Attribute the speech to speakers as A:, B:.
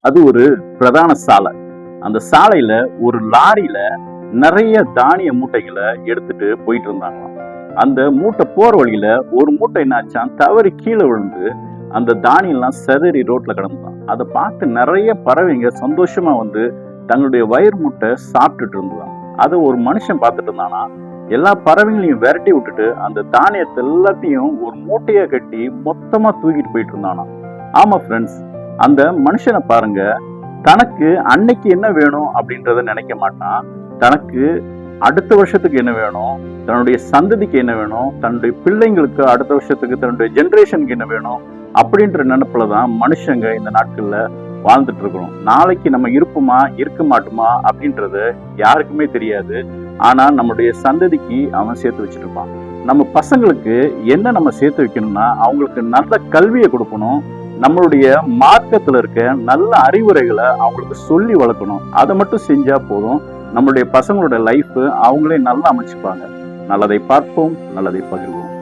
A: அது ஒரு பிரதான சாலை. அந்த சாலையில ஒரு லாரியில நிறைய தானிய மூட்டைகளை எடுத்துட்டு போயிட்டு இருந்தாங்களாம். அந்த மூட்டை போற வழியில ஒரு மூட்டை என்னாச்சான், தவறி கீழே விழுந்து அந்த தானியம் எல்லாம் சிதறி ரோட்ல கிடந்தான். அதை பார்த்து நிறைய பறவைங்க சந்தோஷமா வந்து தங்களுடைய வயிறு முட்டை சாப்பிட்டுட்டு இருந்தான். அதை ஒரு மனுஷன் பார்த்துட்டு இருந்தானா, எல்லா பறவைகளையும் விரட்டி விட்டுட்டு அந்த தானியத்தை எல்லாத்தையும் ஒரு மூட்டையா கட்டி மொத்தமா தூக்கிட்டு போயிட்டு இருந்தானா. ஆமா ஃப்ரெண்ட்ஸ், அந்த மனுஷனை பாருங்க, தனக்கு அன்னைக்கு என்ன வேணும் அப்படின்றத நினைக்க மாட்டான். தனக்கு அடுத்த வருஷத்துக்கு என்ன வேணும், தன்னுடைய சந்ததிக்கு என்ன வேணும், தன்னுடைய பிள்ளைங்களுக்கு அடுத்த வருஷத்துக்கு தன்னுடைய ஜெனரேஷனுக்கு என்ன வேணும் அப்படின்ற நினைப்புலதான் மனுஷங்க இந்த நாட்கள்ல வாழ்ந்துட்டு இருக்கிறோம். நாளைக்கு நம்ம இருப்போமா இருக்க மாட்டோமா அப்படின்றது யாருக்குமே தெரியாது. ஆனா நம்மளுடைய சந்ததிக்கு அவன் சேர்த்து வச்சுட்டு இருப்பான். நம்ம பசங்களுக்கு என்ன நம்ம சேர்த்து வைக்கணும்னா, அவங்களுக்கு நல்ல கல்வியை கொடுக்கணும். நம்மளுடைய மார்க்கத்துல இருக்க நல்ல அறிவுரைகளை அவங்களுக்கு சொல்லி வளர்க்கணும். அதை மட்டும் செஞ்சா போதும். நம்மளுடைய பசங்களோட லைஃப் அவங்களே நல்லா அமைச்சுப்பாங்க. நல்லதை பார்ப்போம், நல்லதை பகிர்வோம்.